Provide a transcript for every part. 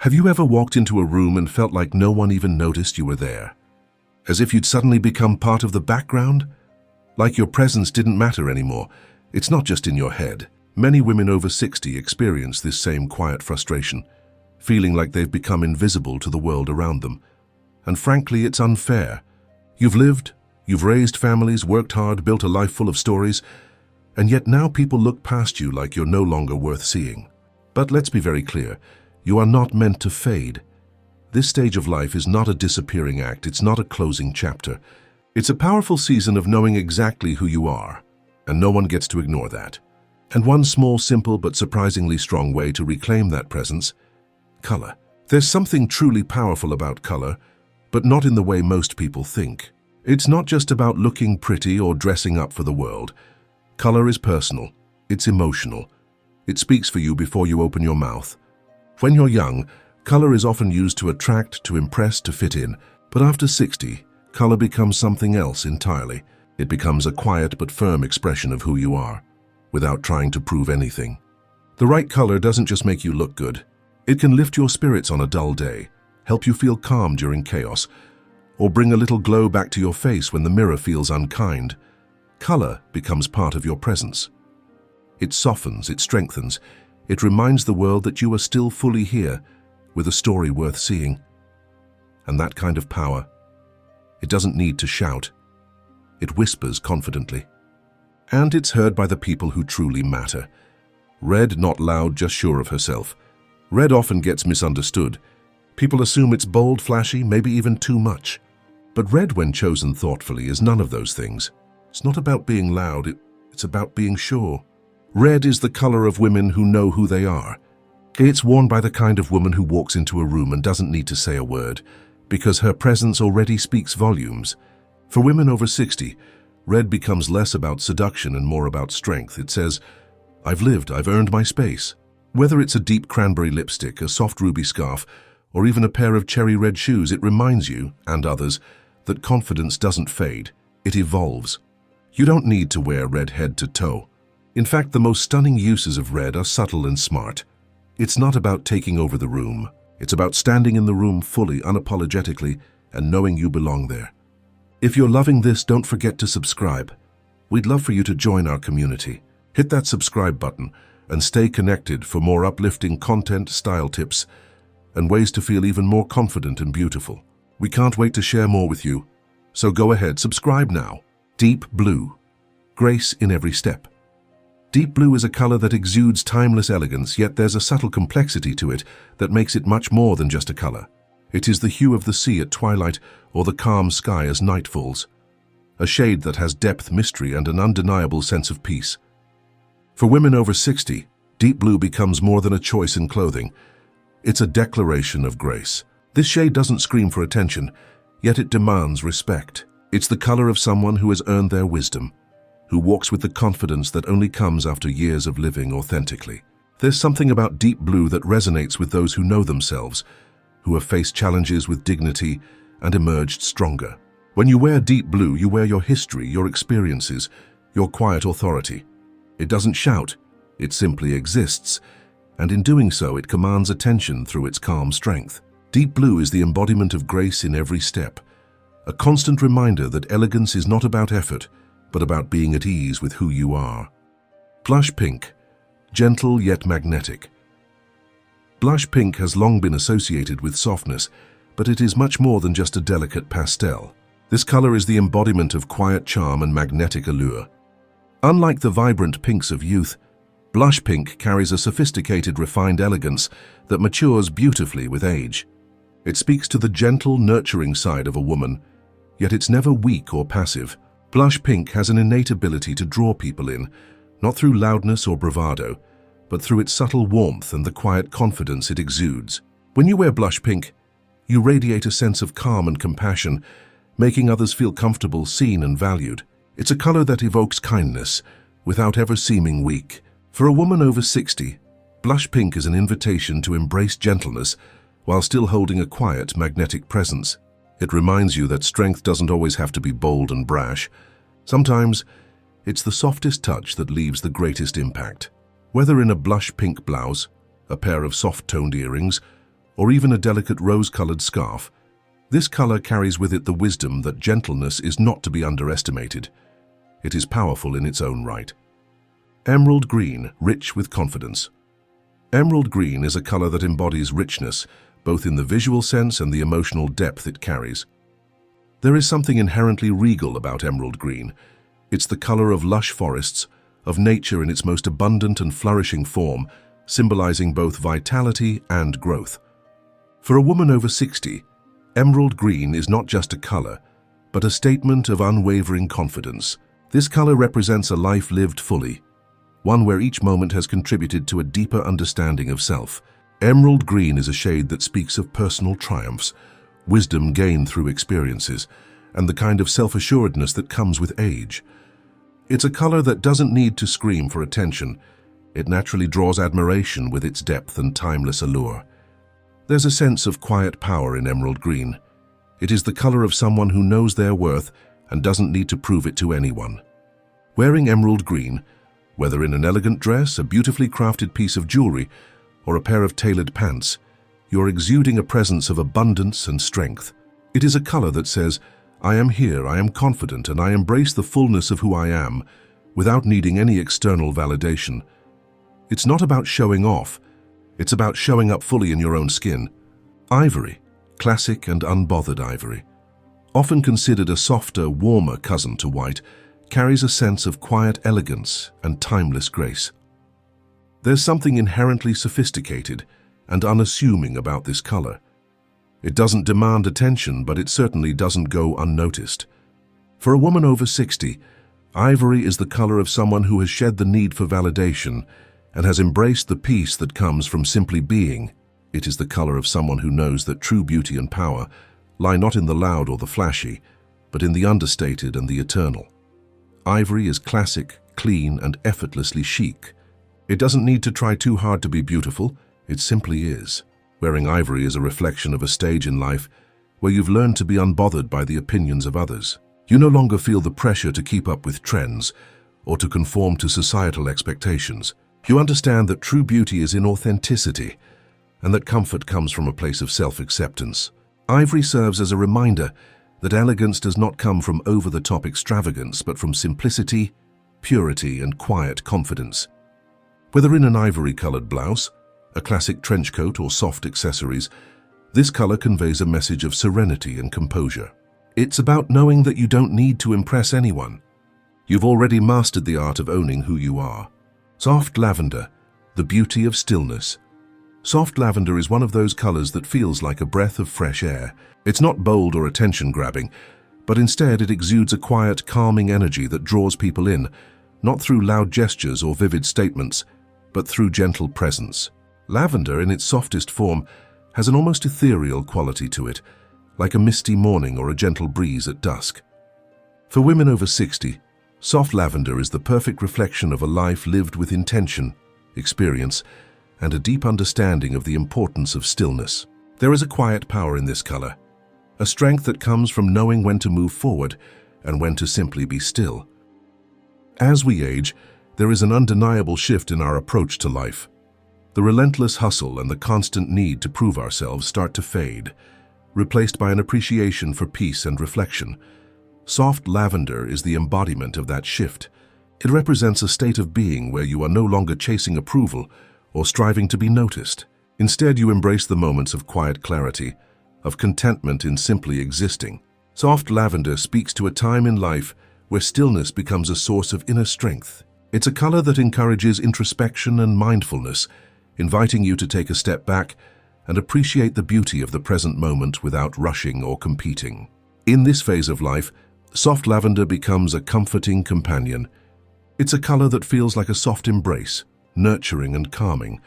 Have you ever walked into a room and felt like no one even noticed you were there? As if you'd suddenly become part of the background? Like your presence didn't matter anymore. It's not just in your head. Many women over 60 experience this same quiet frustration, feeling like they've become invisible to the world around them. And frankly, it's unfair. You've lived, you've raised families, worked hard, built a life full of stories, and yet now people look past you like you're no longer worth seeing. But let's be very clear, you are not meant to fade. This stage of life is not a disappearing act, it's not a closing chapter. It's a powerful season of knowing exactly who you are, and no one gets to ignore that. And one small, simple, but surprisingly strong way to reclaim that presence: color. There's something truly powerful about color, but not in the way most people think. It's not just about looking pretty or dressing up for the world. Color is personal, it's emotional. It speaks for you before you open your mouth. When you're young, color is often used to attract, to impress, to fit in. But after 60, color becomes something else entirely. It becomes a quiet but firm expression of who you are, without trying to prove anything. The right color doesn't just make you look good. It can lift your spirits on a dull day, help you feel calm during chaos, or bring a little glow back to your face when the mirror feels unkind. Color becomes part of your presence. It softens, it strengthens, it reminds the world that you are still fully here, with a story worth seeing. And that kind of power, it doesn't need to shout. It whispers confidently. And it's heard by the people who truly matter. Red, not loud, just sure of herself. Red often gets misunderstood. People assume it's bold, flashy, maybe even too much. But red, when chosen thoughtfully, is none of those things. It's not about being loud, it's about being sure. Red is the color of women who know who they are. It's worn by the kind of woman who walks into a room and doesn't need to say a word, because her presence already speaks volumes. For women over 60, red becomes less about seduction and more about strength. It says, I've lived, I've earned my space. Whether it's a deep cranberry lipstick, a soft ruby scarf, or even a pair of cherry red shoes, it reminds you, and others, that confidence doesn't fade, it evolves. You don't need to wear red head to toe. In fact, the most stunning uses of red are subtle and smart. It's not about taking over the room. It's about standing in the room fully, unapologetically, and knowing you belong there. If you're loving this, don't forget to subscribe. We'd love for you to join our community. Hit that subscribe button and stay connected for more uplifting content, style tips, and ways to feel even more confident and beautiful. We can't wait to share more with you. So go ahead, subscribe now. Deep blue. Grace in every step. Deep blue is a color that exudes timeless elegance, yet there's a subtle complexity to it that makes it much more than just a color. It is the hue of the sea at twilight or the calm sky as night falls. A shade that has depth, mystery, and an undeniable sense of peace. For women over 60, deep blue becomes more than a choice in clothing. It's a declaration of grace. This shade doesn't scream for attention, yet it demands respect. It's the color of someone who has earned their wisdom, who walks with the confidence that only comes after years of living authentically. There's something about deep blue that resonates with those who know themselves, who have faced challenges with dignity and emerged stronger. When you wear deep blue, you wear your history, your experiences, your quiet authority. It doesn't shout, it simply exists, and in doing so, it commands attention through its calm strength. Deep blue is the embodiment of grace in every step, a constant reminder that elegance is not about effort, but about being at ease with who you are. Blush pink, gentle yet magnetic. Blush pink has long been associated with softness, but it is much more than just a delicate pastel. This color is the embodiment of quiet charm and magnetic allure. Unlike the vibrant pinks of youth, blush pink carries a sophisticated, refined elegance that matures beautifully with age. It speaks to the gentle, nurturing side of a woman, yet it's never weak or passive. Blush pink has an innate ability to draw people in, not through loudness or bravado, but through its subtle warmth and the quiet confidence it exudes. When you wear blush pink, you radiate a sense of calm and compassion, making others feel comfortable, seen, and valued. It's a color that evokes kindness, without ever seeming weak. For a woman over 60, blush pink is an invitation to embrace gentleness while still holding a quiet, magnetic presence. It reminds you that strength doesn't always have to be bold and brash. Sometimes, it's the softest touch that leaves the greatest impact. Whether in a blush pink blouse, a pair of soft-toned earrings, or even a delicate rose-colored scarf, this color carries with it the wisdom that gentleness is not to be underestimated. It is powerful in its own right. Emerald green, rich with confidence. Emerald green is a color that embodies richness, both in the visual sense and the emotional depth it carries. There is something inherently regal about emerald green. It's the color of lush forests, of nature in its most abundant and flourishing form, symbolizing both vitality and growth. For a woman over 60, emerald green is not just a color, but a statement of unwavering confidence. This color represents a life lived fully, one where each moment has contributed to a deeper understanding of self. Emerald green is a shade that speaks of personal triumphs, wisdom gained through experiences, and the kind of self-assuredness that comes with age. It's a color that doesn't need to scream for attention. It naturally draws admiration with its depth and timeless allure. There's a sense of quiet power in emerald green. It is the color of someone who knows their worth and doesn't need to prove it to anyone. Wearing emerald green, whether in an elegant dress, a beautifully crafted piece of jewelry, or a pair of tailored pants, you're exuding a presence of abundance and strength. It is a color that says, I am here, I am confident, and I embrace the fullness of who I am, without needing any external validation. It's not about showing off, it's about showing up fully in your own skin. Ivory, classic and unbothered ivory, often considered a softer, warmer cousin to white, carries a sense of quiet elegance and timeless grace. There's something inherently sophisticated and unassuming about this color. It doesn't demand attention, but it certainly doesn't go unnoticed. For a woman over 60, ivory is the color of someone who has shed the need for validation and has embraced the peace that comes from simply being. It is the color of someone who knows that true beauty and power lie not in the loud or the flashy, but in the understated and the eternal. Ivory is classic, clean, and effortlessly chic. It doesn't need to try too hard to be beautiful, it simply is. Wearing ivory is a reflection of a stage in life where you've learned to be unbothered by the opinions of others. You no longer feel the pressure to keep up with trends or to conform to societal expectations. You understand that true beauty is in authenticity and that comfort comes from a place of self-acceptance. Ivory serves as a reminder that elegance does not come from over-the-top extravagance, but from simplicity, purity, and quiet confidence. Whether in an ivory-colored blouse, a classic trench coat, or soft accessories, this color conveys a message of serenity and composure. It's about knowing that you don't need to impress anyone. You've already mastered the art of owning who you are. Soft lavender, the beauty of stillness. Soft lavender is one of those colors that feels like a breath of fresh air. It's not bold or attention-grabbing, but instead it exudes a quiet, calming energy that draws people in, not through loud gestures or vivid statements, but through gentle presence. Lavender, in its softest form, has an almost ethereal quality to it, like a misty morning or a gentle breeze at dusk. For women over 60, soft lavender is the perfect reflection of a life lived with intention, experience, and a deep understanding of the importance of stillness. There is a quiet power in this color, a strength that comes from knowing when to move forward and when to simply be still. As we age, there is an undeniable shift in our approach to life. The relentless hustle and the constant need to prove ourselves start to fade, replaced by an appreciation for peace and reflection. Soft lavender is the embodiment of that shift. It represents a state of being where you are no longer chasing approval or striving to be noticed. Instead, you embrace the moments of quiet clarity, of contentment in simply existing. Soft lavender speaks to a time in life where stillness becomes a source of inner strength. It's a color that encourages introspection and mindfulness, inviting you to take a step back and appreciate the beauty of the present moment without rushing or competing. In this phase of life, soft lavender becomes a comforting companion. It's a color that feels like a soft embrace, nurturing and calming,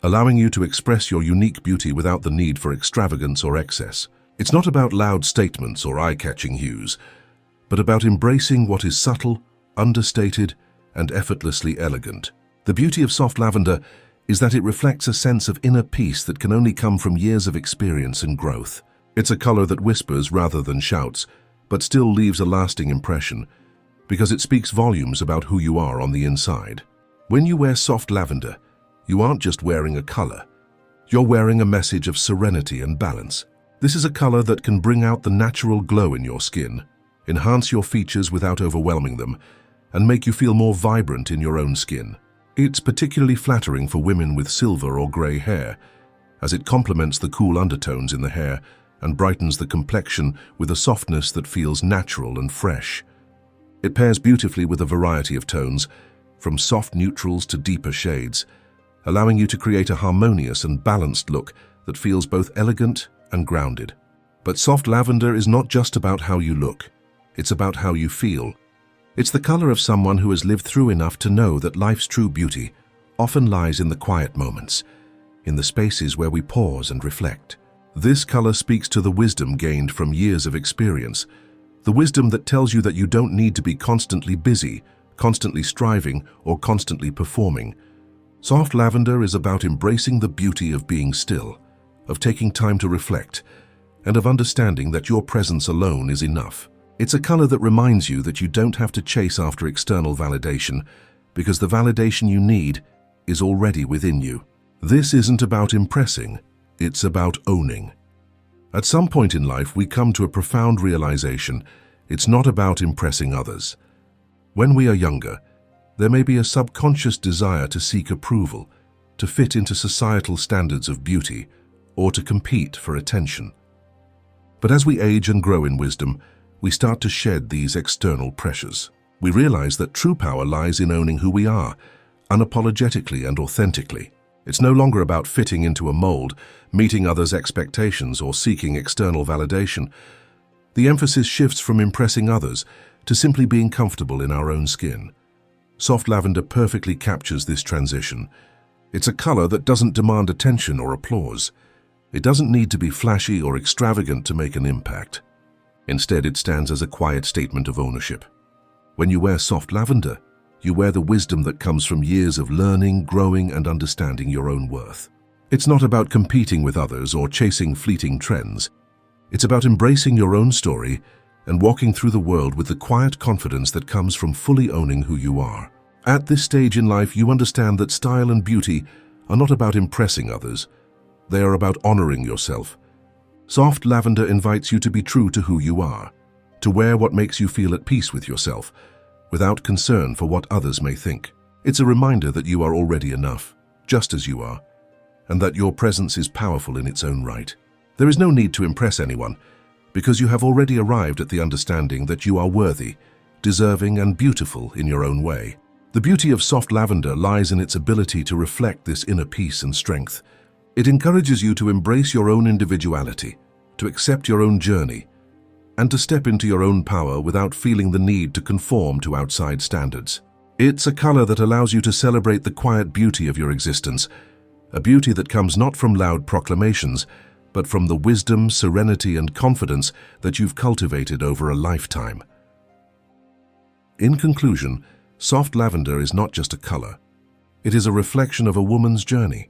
allowing you to express your unique beauty without the need for extravagance or excess. It's not about loud statements or eye-catching hues, but about embracing what is subtle, understated, and effortlessly elegant. The beauty of soft lavender is that it reflects a sense of inner peace that can only come from years of experience and growth. It's a color that whispers rather than shouts, but still leaves a lasting impression, because it speaks volumes about who you are on the inside. When you wear soft lavender, you aren't just wearing a color. You're wearing a message of serenity and balance. This is a color that can bring out the natural glow in your skin, enhance your features without overwhelming them, and make you feel more vibrant in your own skin. It's particularly flattering for women with silver or gray hair, as it complements the cool undertones in the hair and brightens the complexion with a softness that feels natural and fresh. It pairs beautifully with a variety of tones, from soft neutrals to deeper shades, allowing you to create a harmonious and balanced look that feels both elegant and grounded. But soft lavender is not just about how you look, it's about how you feel. It's the color of someone who has lived through enough to know that life's true beauty often lies in the quiet moments, in the spaces where we pause and reflect. This color speaks to the wisdom gained from years of experience, the wisdom that tells you that you don't need to be constantly busy, constantly striving, or constantly performing. Soft lavender is about embracing the beauty of being still, of taking time to reflect, and of understanding that your presence alone is enough. It's a color that reminds you that you don't have to chase after external validation, because the validation you need is already within you. This isn't about impressing, it's about owning. At some point in life, we come to a profound realization: it's not about impressing others. When we are younger, there may be a subconscious desire to seek approval, to fit into societal standards of beauty, or to compete for attention. But as we age and grow in wisdom, we start to shed these external pressures. We realize that true power lies in owning who we are, unapologetically and authentically. It's no longer about fitting into a mold, meeting others' expectations, or seeking external validation. The emphasis shifts from impressing others to simply being comfortable in our own skin. Soft lavender perfectly captures this transition. It's a color that doesn't demand attention or applause. It doesn't need to be flashy or extravagant to make an impact. Instead, it stands as a quiet statement of ownership. When you wear soft lavender, you wear the wisdom that comes from years of learning, growing, and understanding your own worth. It's not about competing with others or chasing fleeting trends. It's about embracing your own story and walking through the world with the quiet confidence that comes from fully owning who you are. At this stage in life, you understand that style and beauty are not about impressing others. They are about honoring yourself. Soft lavender invites you to be true to who you are, to wear what makes you feel at peace with yourself, without concern for what others may think. It's a reminder that you are already enough, just as you are, and that your presence is powerful in its own right. There is no need to impress anyone, because you have already arrived at the understanding that you are worthy, deserving, and beautiful in your own way. The beauty of soft lavender lies in its ability to reflect this inner peace and strength. It encourages you to embrace your own individuality, to accept your own journey, and to step into your own power without feeling the need to conform to outside standards. It's a color that allows you to celebrate the quiet beauty of your existence, a beauty that comes not from loud proclamations, but from the wisdom, serenity, and confidence that you've cultivated over a lifetime. In conclusion, soft lavender is not just a color. It is a reflection of a woman's journey,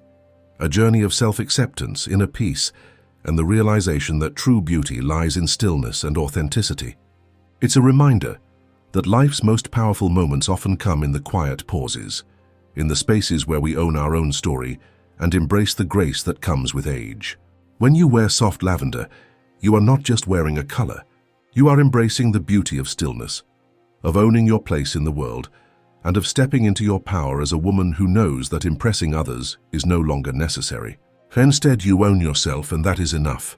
a journey of self-acceptance, inner peace, and the realization that true beauty lies in stillness and authenticity. It's a reminder that life's most powerful moments often come in the quiet pauses, in the spaces where we own our own story and embrace the grace that comes with age. When you wear soft lavender, you are not just wearing a color. You are embracing the beauty of stillness, of owning your place in the world, and of stepping into your power as a woman who knows that impressing others is no longer necessary. Instead, you own yourself, and that is enough.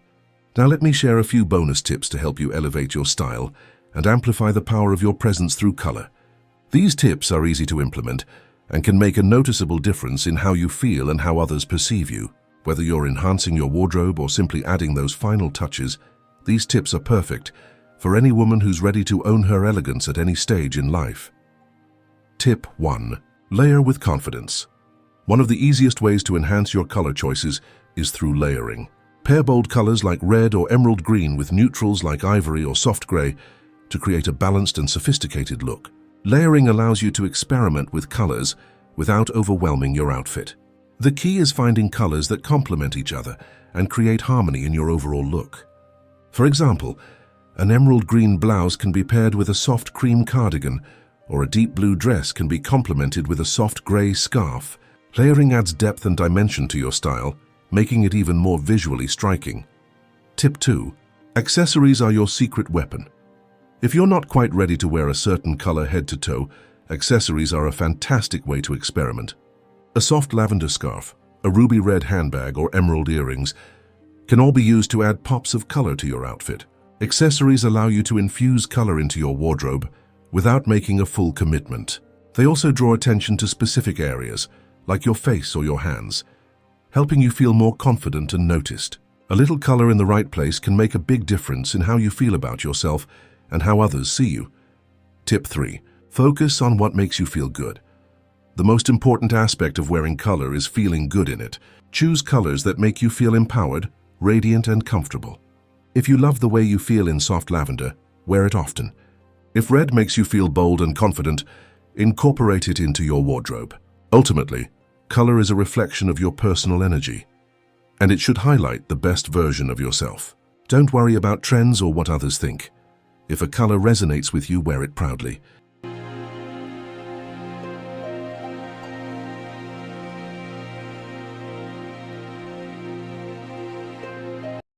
Now let me share a few bonus tips to help you elevate your style and amplify the power of your presence through color. These tips are easy to implement and can make a noticeable difference in how you feel and how others perceive you. Whether you're enhancing your wardrobe or simply adding those final touches, these tips are perfect for any woman who's ready to own her elegance at any stage in life. Tip 1. Layer with confidence. One of the easiest ways to enhance your color choices is through layering. Pair bold colors like red or emerald green with neutrals like ivory or soft gray to create a balanced and sophisticated look. Layering allows you to experiment with colors without overwhelming your outfit. The key is finding colors that complement each other and create harmony in your overall look. For example, an emerald green blouse can be paired with a soft cream cardigan, or a deep blue dress can be complemented with a soft gray scarf. Layering adds depth and dimension to your style, making it even more visually striking. Tip 2. Accessories are your secret weapon. If you're not quite ready to wear a certain color head to toe, accessories are a fantastic way to experiment. A soft lavender scarf, a ruby red handbag, or emerald earrings can all be used to add pops of color to your outfit. Accessories allow you to infuse color into your wardrobe without making a full commitment. They also draw attention to specific areas, like your face or your hands, helping you feel more confident and noticed. A little color in the right place can make a big difference in how you feel about yourself and how others see you. Tip 3. Focus on what makes you feel good. The most important aspect of wearing color is feeling good in it. Choose colors that make you feel empowered, radiant, and comfortable. If you love the way you feel in soft lavender, wear it often. If red makes you feel bold and confident, incorporate it into your wardrobe. Ultimately, color is a reflection of your personal energy, and it should highlight the best version of yourself. Don't worry about trends or what others think. If a color resonates with you, wear it proudly.